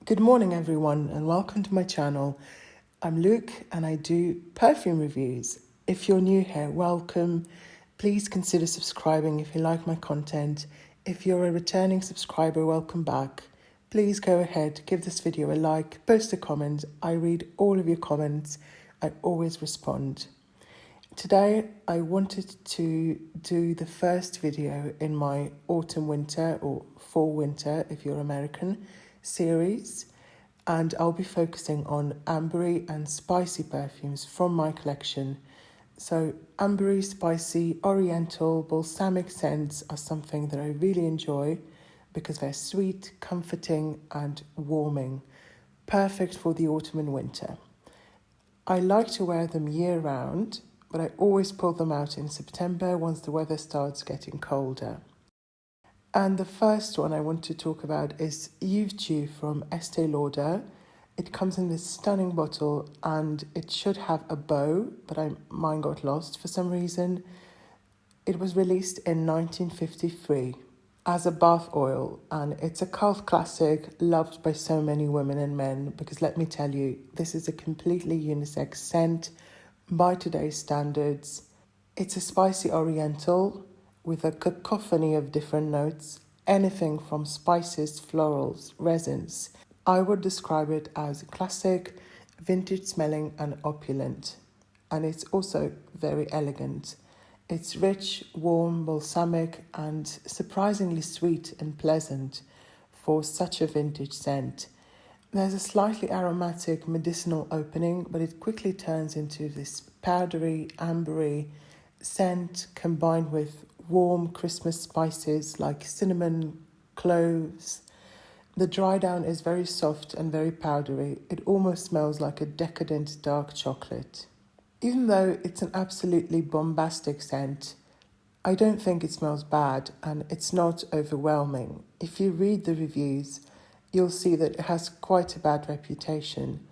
Good morning, everyone, and welcome to my channel. I'm Luke and I do perfume reviews. If you're new here, welcome. Please consider subscribing if you like my content. If you're a returning subscriber, welcome back. Please go ahead, give this video a like, post a comment. I read all of your comments. I always respond. Today, I wanted to do the first video in my autumn-winter or fall-winter, if you're American, series. And I'll be focusing on ambery and spicy perfumes from my collection. So ambery, spicy, oriental, balsamic scents are something that I really enjoy because they're sweet, comforting and warming. Perfect for the autumn and winter. I like to wear them year-round, but I always pull them out in September once the weather starts getting colder. And the first one I want to talk about is Initio from Estee Lauder. It comes in this stunning bottle and it should have a bow, but mine got lost for some reason. It was released in 1953 as a bath oil, and it's a cult classic loved by so many women and men because let me tell you, this is a completely unisex scent by today's standards. It's a spicy oriental with a cacophony of different notes, anything from spices, florals, resins. I would describe it as classic, vintage smelling and opulent. And it's also very elegant. It's rich, warm, balsamic and surprisingly sweet and pleasant for such a vintage scent. There's a slightly aromatic medicinal opening, but it quickly turns into this powdery, ambery scent combined with warm Christmas spices like cinnamon, cloves. The dry down is very soft and very powdery. It almost smells like a decadent dark chocolate. Even though it's an absolutely bombastic scent, I don't think it smells bad and it's not overwhelming. If you read the reviews, you'll see that it has quite a bad reputation.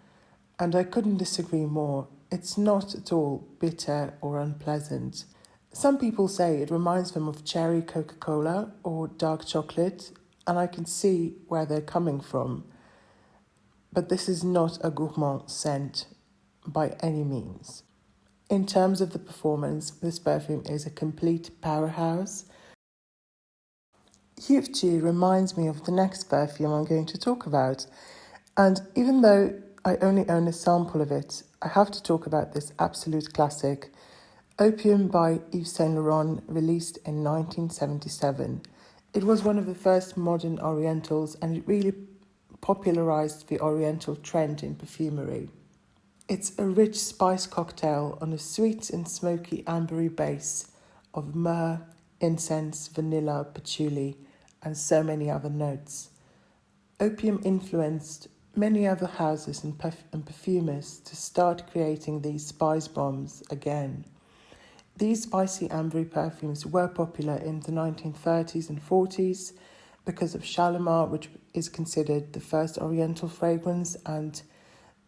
And I couldn't disagree more. It's not at all bitter or unpleasant. Some people say it reminds them of cherry Coca-Cola or dark chocolate, and I can see where they're coming from. But this is not a gourmand scent by any means. In terms of the performance, this perfume is a complete powerhouse. Initio reminds me of the next perfume I'm going to talk about. And even though I only own a sample of it, I have to talk about this absolute classic, Opium by Yves Saint Laurent, released in 1977. It was one of the first modern Orientals and it really popularized the Oriental trend in perfumery. It's a rich spice cocktail on a sweet and smoky ambery base of myrrh, incense, vanilla, patchouli, and so many other notes. Opium influenced many other houses and perfumers to start creating these spice bombs again. These spicy ambery perfumes were popular in the 1930s and 40s because of Shalimar, which is considered the first Oriental fragrance, and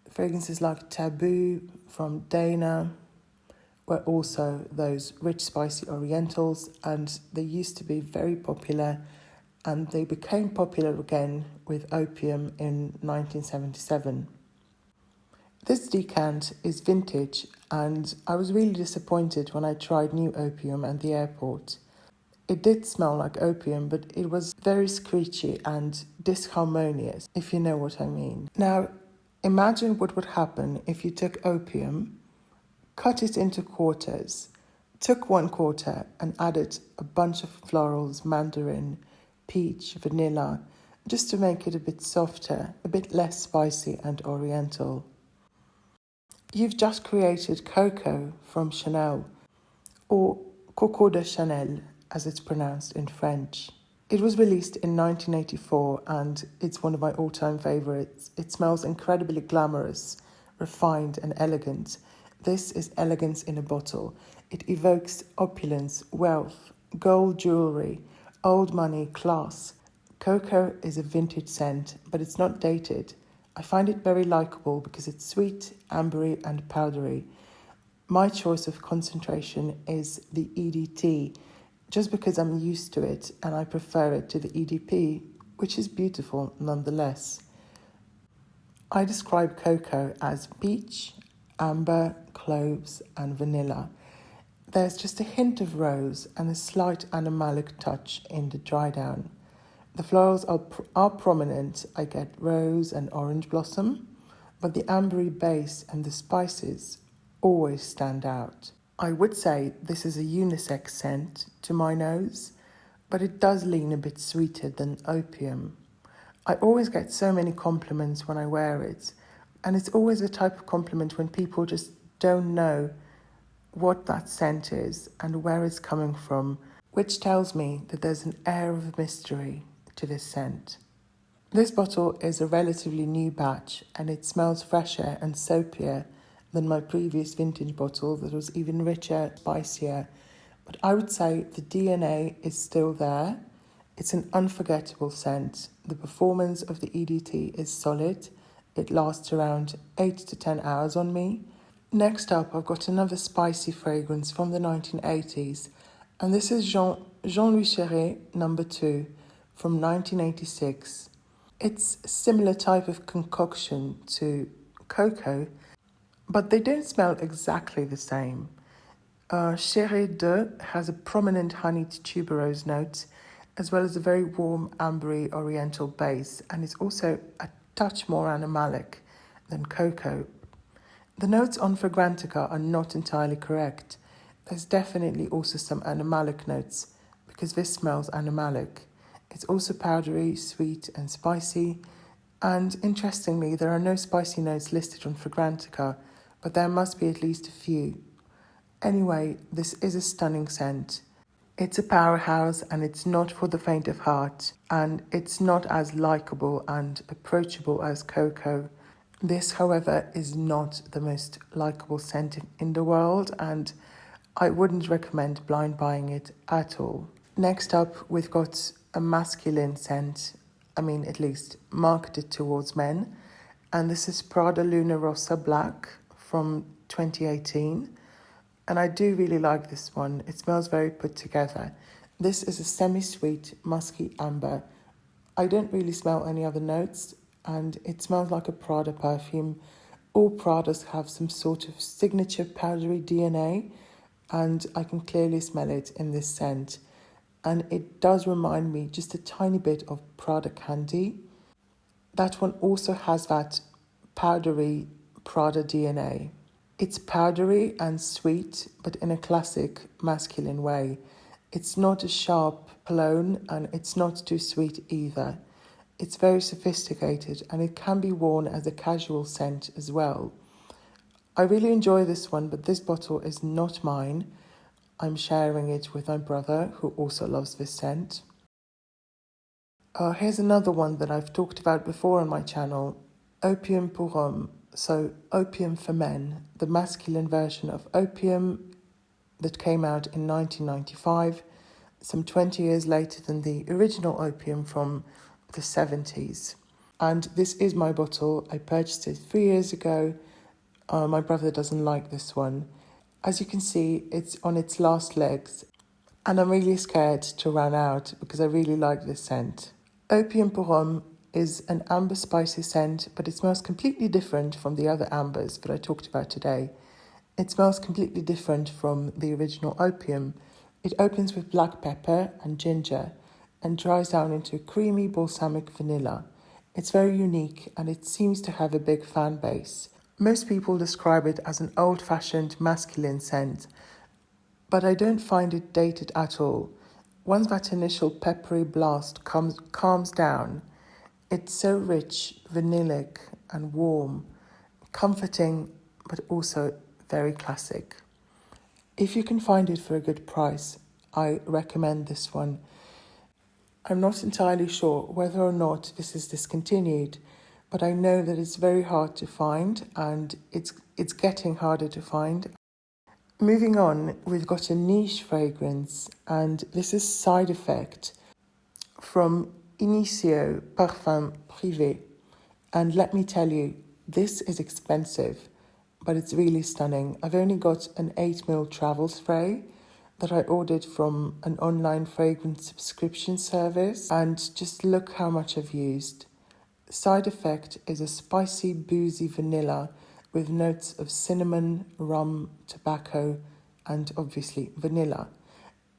fragrances like Taboo from Dana were also those rich, spicy Orientals, and they used to be very popular, and they became popular again with Opium in 1977. This decant is vintage, and I was really disappointed when I tried new Opium at the airport. It did smell like opium, but it was very screechy and disharmonious, if you know what I mean. Now, imagine what would happen if you took opium, cut it into quarters, took one quarter and added a bunch of florals, mandarin, peach, vanilla, just to make it a bit softer, a bit less spicy and oriental. You've just created Coco from Chanel, or Coco de Chanel, as it's pronounced in French. It was released in 1984 and it's one of my all-time favorites. It smells incredibly glamorous, refined and elegant. This is elegance in a bottle. It evokes opulence, wealth, gold jewelry, old money, class. Coco is a vintage scent, but it's not dated. I find it very likable because it's sweet, ambery and powdery. My choice of concentration is the EDT, just because I'm used to it and I prefer it to the EDP, which is beautiful nonetheless. I describe Coco as peach, amber, cloves, and vanilla. There's just a hint of rose and a slight animalic touch in the dry down. The florals are prominent. I get rose and orange blossom, but the ambery base and the spices always stand out. I would say this is a unisex scent to my nose, but it does lean a bit sweeter than opium. I always get so many compliments when I wear it, and it's always a type of compliment when people just don't know what that scent is and where it's coming from, which tells me that there's an air of mystery to this scent. This bottle is a relatively new batch and it smells fresher and soapier than my previous vintage bottle that was even richer, spicier. But I would say the DNA is still there. It's an unforgettable scent. The performance of the EDT is solid. It lasts around 8 to 10 hours on me. Next up, I've got another spicy fragrance from the 1980s, and this is Jean-Louis Scherrer number 2 from 1986. It's a similar type of concoction to Coco, but they don't smell exactly the same. Scherrer 2 has a prominent honeyed tuberose note, as well as a very warm, ambery Oriental base, and it's also a touch more animalic than Coco. The notes on Fragrantica are not entirely correct. There's definitely also some animalic notes, because this smells animalic. It's also powdery, sweet and spicy, and interestingly, there are no spicy notes listed on Fragrantica, but there must be at least a few. Anyway, this is a stunning scent. It's a powerhouse and it's not for the faint of heart, and it's not as likable and approachable as Coco. This, however, is not the most likable scent in the world, and I wouldn't recommend blind buying it at all. Next up, we've got a masculine scent, at least marketed towards men, and this is Prada Luna Rossa Black from 2018. And I do really like this one. It smells very put together. This is a semi-sweet, musky amber. I don't really smell any other notes, and it smells like a Prada perfume. All Pradas have some sort of signature powdery DNA, and I can clearly smell it in this scent. And it does remind me just a tiny bit of Prada Candy. That one also has that powdery Prada DNA. It's powdery and sweet, but in a classic masculine way. It's not a sharp cologne and it's not too sweet either. It's very sophisticated and it can be worn as a casual scent as well. I really enjoy this one, but this bottle is not mine. I'm sharing it with my brother, who also loves this scent. Here's another one that I've talked about before on my channel, Opium pour Homme. So Opium for Men, the masculine version of Opium that came out in 1995, some 20 years later than the original Opium from the 70s. And this is my bottle. I purchased it 3 years ago. My brother doesn't like this one. As you can see, it's on its last legs, and I'm really scared to run out because I really like this scent. Opium pour Homme is an amber spicy scent, but it smells completely different from the other ambers that I talked about today. It smells completely different from the original Opium. It opens with black pepper and ginger and dries down into creamy balsamic vanilla. It's very unique and it seems to have a big fan base. Most people describe it as an old-fashioned masculine scent, but I don't find it dated at all. Once that initial peppery blast calms down, it's so rich, vanillic and warm, comforting, but also very classic. If you can find it for a good price, I recommend this one. I'm not entirely sure whether or not this is discontinued, but I know that it's very hard to find and it's getting harder to find. Moving on, we've got a niche fragrance, and this is Side Effect from Initio Parfums Privé. And let me tell you, this is expensive, but it's really stunning. I've only got an 8ml travel spray that I ordered from an online fragrance subscription service, and just look how much I've used. Side effect is a spicy, boozy vanilla with notes of cinnamon, rum, tobacco, and obviously vanilla.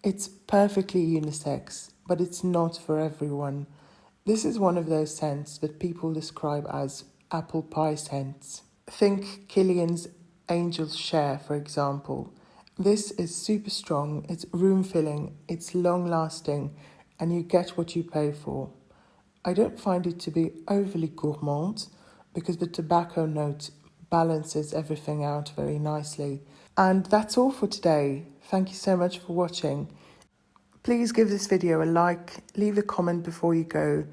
It's perfectly unisex, but it's not for everyone. This is one of those scents that people describe as apple pie scents. Think Killian's Angel's Share, for example. This is super strong, it's room filling, it's long lasting, and you get what you pay for. I don't find it to be overly gourmand because the tobacco note balances everything out very nicely. And that's all for today. Thank you so much for watching. Please give this video a like, leave a comment before you go.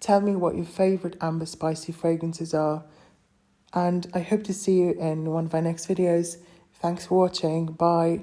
Tell me what your favourite amber spicy fragrances are. And I hope to see you in one of our next videos. Thanks for watching. Bye.